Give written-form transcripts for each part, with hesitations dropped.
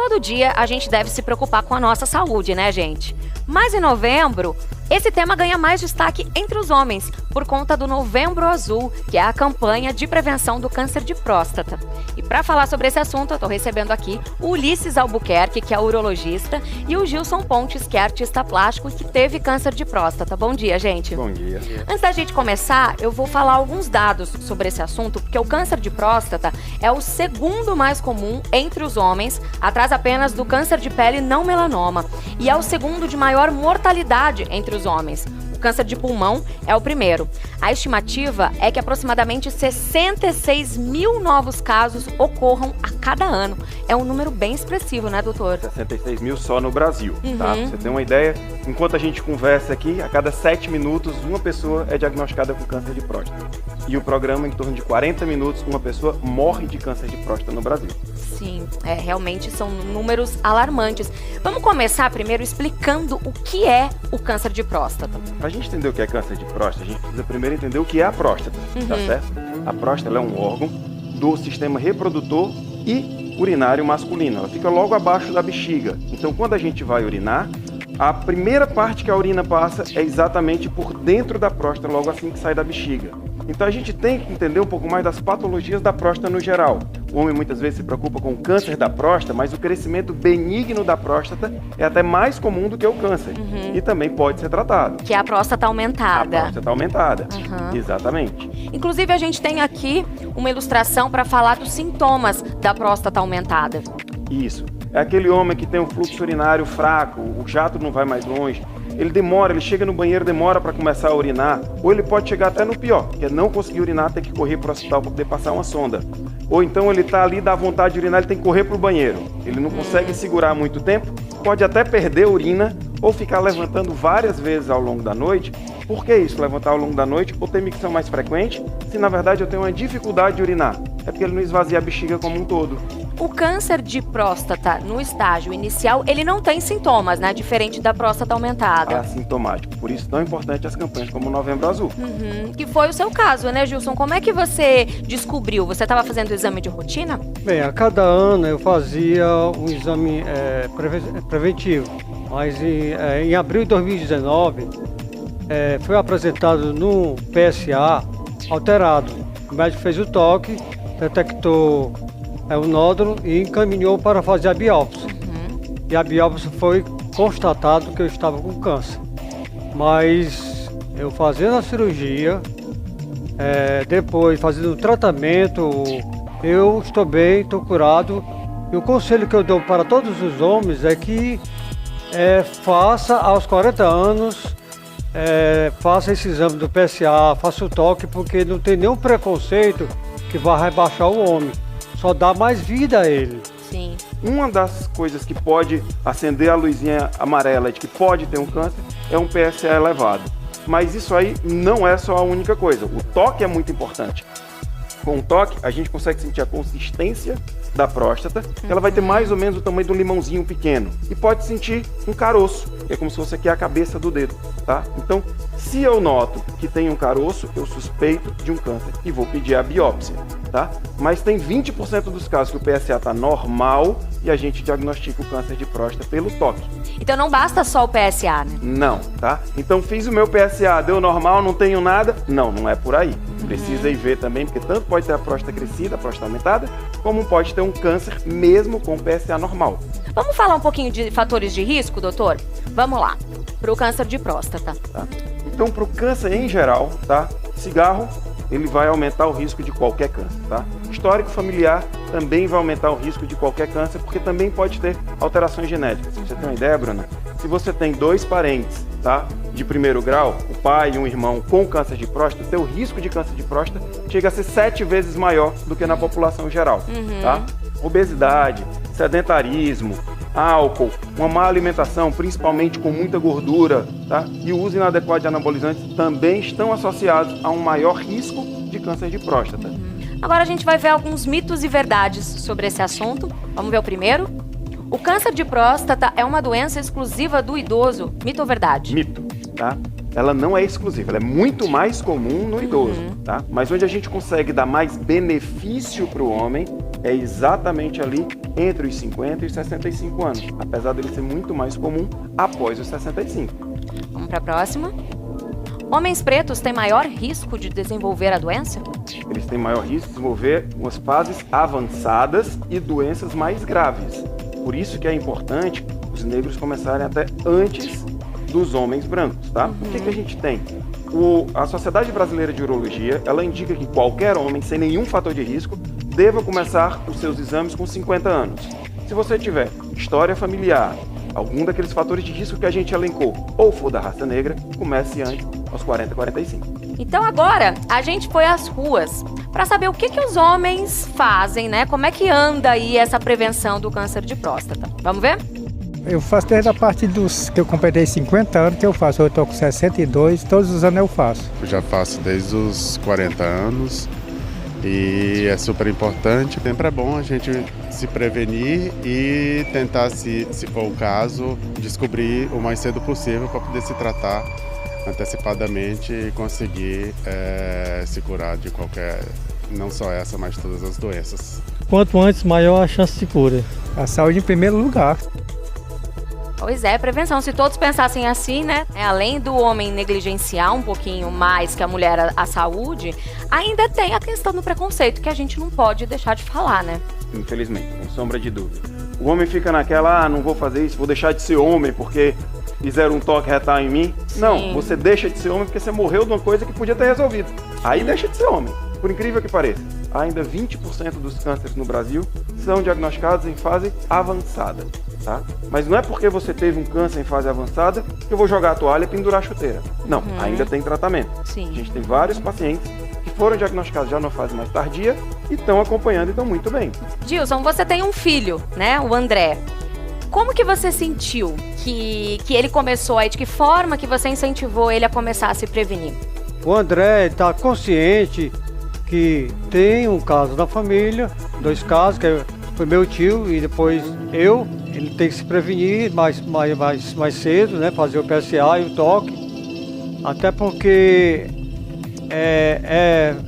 todo dia a gente deve se preocupar com a nossa saúde, né, gente? Mas em novembro, esse tema ganha mais destaque entre os homens, por conta do Novembro Azul, que é a campanha de prevenção do câncer de próstata. E para falar sobre esse assunto, eu estou recebendo aqui o Ulisses Albuquerque, que é urologista, e o Gilson Pontes, que é artista plástico e que teve câncer de próstata. Bom dia, gente. Bom dia. Antes da gente começar, eu vou falar alguns dados sobre esse assunto, porque o câncer de próstata é o segundo mais comum entre os homens, atrás apenas do câncer de pele não melanoma, e é o segundo de maior mortalidade entre os homens. O câncer de pulmão é o primeiro. A estimativa é que aproximadamente 66 mil novos casos ocorram a cada ano. É um número bem expressivo, né, doutor? 66 mil só no Brasil, tá? Uhum. Você tem uma ideia? Enquanto a gente conversa aqui, a cada 7 minutos, uma pessoa é diagnosticada com câncer de próstata. E o programa, em torno de 40 minutos, uma pessoa morre de câncer de próstata no Brasil. Sim, realmente são números alarmantes. Vamos começar primeiro explicando o que é o câncer de próstata. Para a gente entender o que é câncer de próstata, a gente precisa primeiro entender o que é a próstata, tá certo? A próstata ela é um órgão do sistema reprodutor e urinário masculino. Ela fica logo abaixo da bexiga. Então, quando a gente vai urinar, a primeira parte que a urina passa é exatamente por dentro da próstata, logo assim que sai da bexiga. Então a gente tem que entender um pouco mais das patologias da próstata no geral. O homem muitas vezes se preocupa com o câncer da próstata, mas o crescimento benigno da próstata é até mais comum do que o câncer. E também pode ser tratado. Que é a próstata aumentada. A próstata aumentada, exatamente. Inclusive, a gente tem aqui uma ilustração para falar dos sintomas da próstata aumentada. Isso. É aquele homem que tem um fluxo urinário fraco, o jato não vai mais longe. Ele demora, ele chega no banheiro, demora para começar a urinar. Ou ele pode chegar até no pior, que é não conseguir urinar, ter que correr para o hospital para poder passar uma sonda. Ou então ele está ali, dá vontade de urinar, ele tem que correr para o banheiro. Ele não consegue segurar muito tempo, pode até perder a urina ou ficar levantando várias vezes ao longo da noite. Por que isso? Levantar ao longo da noite ou ter micção mais frequente, se na verdade eu tenho uma dificuldade de urinar. É porque ele não esvazia a bexiga como um todo. O câncer de próstata, no estágio inicial, ele não tem sintomas, né? Diferente da próstata aumentada. Assintomático. Por isso, tão importante as campanhas como o Novembro Azul. Que foi o seu caso, né, Gilson? Como é que você descobriu? Você estava fazendo o exame de rotina? Bem, a cada ano eu fazia um exame preventivo. Mas em abril de 2019, foi apresentado no PSA alterado. O médico fez o toque, detectou o nódulo e encaminhou para fazer a biópsia. E a biópsia foi constatado que eu estava com câncer. Mas eu fazendo a cirurgia, depois fazendo o tratamento, eu estou bem, estou curado. E o conselho que eu dou para todos os homens é que faça aos 40 anos, faça esse exame do PSA, faça o toque, porque não tem nenhum preconceito que vai rebaixar o homem. Só dá mais vida a ele. Sim. Uma das coisas que pode acender a luzinha amarela de que pode ter um câncer é um PSA elevado. Mas isso aí não é só a única coisa. O toque é muito importante. Com o toque, a gente consegue sentir a consistência da próstata. Ela vai ter mais ou menos o tamanho de um limãozinho pequeno. E pode sentir um caroço, que é como se fosse aqui a cabeça do dedo, tá? Então, se eu noto que tem um caroço, eu suspeito de um câncer e vou pedir a biópsia, tá? Mas tem 20% dos casos que o PSA está normal e a gente diagnostica o câncer de próstata pelo toque. Então não basta só o PSA, né? Não, tá? Então fiz o meu PSA, deu normal, não tenho nada? Não, não é por aí. Precisa ir ver também, porque tanto pode ter a próstata crescida, a próstata aumentada, como pode ter um câncer mesmo com PSA normal. Vamos falar um pouquinho de fatores de risco, doutor? Vamos lá, para o câncer de próstata. Tá? Então, para o câncer em geral, tá? Cigarro, ele vai aumentar o risco de qualquer câncer, tá? Histórico familiar também vai aumentar o risco de qualquer câncer, porque também pode ter alterações genéticas. Você tem uma ideia, Bruna? Se você tem 2 parentes, tá, de primeiro grau, o pai e um irmão com câncer de próstata, o seu risco de câncer de próstata chega a ser 7 vezes maior do que na população geral, tá? Obesidade, sedentarismo, álcool, uma má alimentação, principalmente com muita gordura, tá? E o uso inadequado de anabolizantes também estão associados a um maior risco de câncer de próstata. Agora a gente vai ver alguns mitos e verdades sobre esse assunto. Vamos ver o primeiro? O câncer de próstata é uma doença exclusiva do idoso. Mito ou verdade? Mito, tá? Ela não é exclusiva, ela é muito mais comum no idoso, tá? Mas onde a gente consegue dar mais benefício para o homem é exatamente ali entre os 50 e os 65 anos, apesar dele ser muito mais comum após os 65. Vamos para a próxima. Homens pretos têm maior risco de desenvolver a doença? Eles têm maior risco de desenvolver umas fases avançadas e doenças mais graves. Por isso que é importante os negros começarem até antes dos homens brancos, tá? O que a gente tem? A Sociedade Brasileira de Urologia, ela indica que qualquer homem sem nenhum fator de risco deva começar os seus exames com 50 anos. Se você tiver história familiar, algum daqueles fatores de risco que a gente elencou, ou for da raça negra, comece antes, aos 40, 45. Então agora a gente foi às ruas para saber o que os homens fazem, né? Como é que anda aí essa prevenção do câncer de próstata. Vamos ver? Eu faço desde a partir dos que eu completei 50 anos que eu faço. Eu estou com 62, todos os anos eu faço. Eu já faço desde os 40 anos e é super importante. Sempre é bom a gente se prevenir e tentar, se for o caso, descobrir o mais cedo possível para poder se tratar antecipadamente e conseguir se curar de qualquer, não só essa, mas todas as doenças. Quanto antes, maior a chance de cura. A saúde em primeiro lugar. Pois é, prevenção. Se todos pensassem assim, né? Além do homem negligenciar um pouquinho mais que a mulher a saúde, ainda tem a questão do preconceito que a gente não pode deixar de falar, né? Infelizmente, sem sombra de dúvida. O homem fica naquela, não vou fazer isso, vou deixar de ser homem porque fizeram um toque retal em mim. Sim. Não, você deixa de ser homem porque você morreu de uma coisa que podia ter resolvido. Aí deixa de ser homem, por incrível que pareça. Ainda 20% dos cânceres no Brasil são diagnosticados em fase avançada, tá? Mas não é porque você teve um câncer em fase avançada que eu vou jogar a toalha e pendurar a chuteira. Não, ainda tem tratamento. Sim. A gente tem vários pacientes que foram diagnosticados já numa fase mais tardia e estão acompanhando e estão muito bem. Gilson, você tem um filho, né? O André. Como que você sentiu que ele começou aí? De que forma que você incentivou ele a começar a se prevenir? O André está consciente que tem um caso da família, 2 casos, que foi meu tio e depois eu. Ele tem que se prevenir mais cedo, né? Fazer o PSA e o toque. Até porque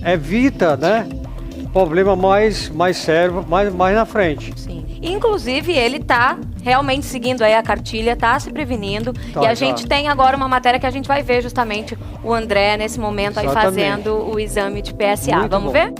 evita, né? Problema mais sério, mais na frente. Sim. Inclusive, ele tá realmente seguindo aí a cartilha, tá se prevenindo. E a gente tem agora uma matéria que a gente vai ver justamente o André nesse momento aí fazendo o exame de PSA. Muito Vamos bom. ver?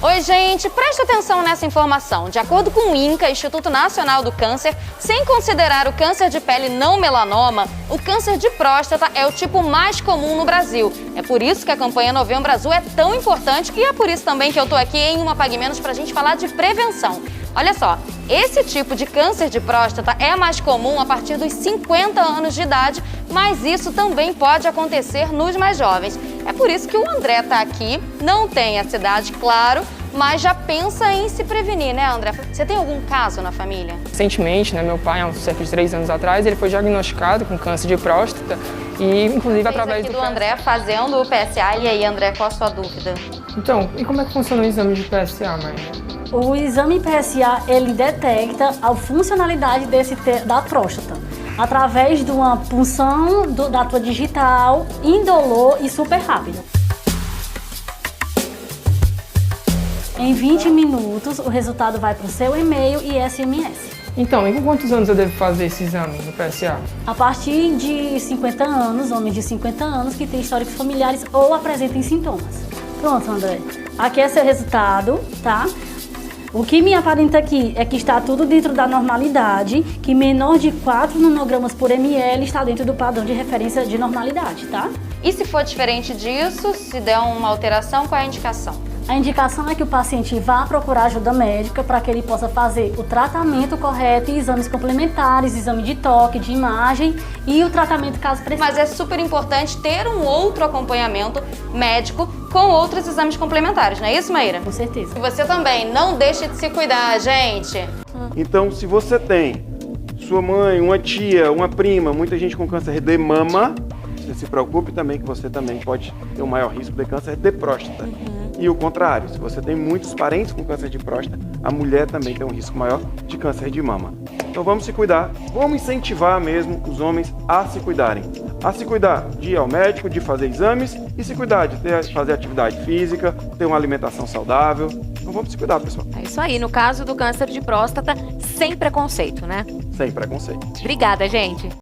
Oi, gente, presta atenção nessa informação. De acordo com o INCA, Instituto Nacional do Câncer, sem considerar o câncer de pele não melanoma, o câncer de próstata é o tipo mais comum no Brasil. É por isso que a campanha Novembro Azul é tão importante e é por isso também que eu tô aqui em Uma Pague Menos pra gente falar de prevenção. Olha só, esse tipo de câncer de próstata é mais comum a partir dos 50 anos de idade, mas isso também pode acontecer nos mais jovens. É por isso que o André tá aqui, não tem essa idade, claro, mas já pensa em se prevenir, né, André? Você tem algum caso na família? Recentemente, né, meu pai, há cerca de 3 anos atrás, ele foi diagnosticado com câncer de próstata e, inclusive, através do André fazendo o PSA. E aí, André, qual a sua dúvida? Então, e como é que funciona o exame de PSA, Maria? O exame PSA, ele detecta a funcionalidade da próstata através de uma punção da tua digital, indolor e super rápido. Em 20 minutos, o resultado vai para o seu e-mail e SMS. Então, e com quantos anos eu devo fazer esse exame do PSA? A partir de 50 anos, homens de 50 anos que têm históricos familiares ou apresentem sintomas. Pronto, André. Aqui é seu resultado, tá? O que me aparenta aqui é que está tudo dentro da normalidade, que menor de 4 nanogramas por ml está dentro do padrão de referência de normalidade, tá? E se for diferente disso, se der uma alteração, qual é a indicação? A indicação é que o paciente vá procurar ajuda médica para que ele possa fazer o tratamento correto e exames complementares, exame de toque, de imagem e o tratamento caso precise. Mas é super importante ter um outro acompanhamento médico com outros exames complementares, não é isso, Maíra? Com certeza. E você também, não deixe de se cuidar, gente! Então, se você tem sua mãe, uma tia, uma prima, muita gente com câncer de mama, você se preocupe também que você também pode ter um maior risco de câncer de próstata. E o contrário, se você tem muitos parentes com câncer de próstata, a mulher também tem um risco maior de câncer de mama. Então vamos se cuidar, vamos incentivar mesmo os homens a se cuidarem. A se cuidar de ir ao médico, de fazer exames e se cuidar de fazer atividade física, ter uma alimentação saudável. Então vamos se cuidar, pessoal. É isso aí. No caso do câncer de próstata, sem preconceito, né? Sem preconceito. Obrigada, gente.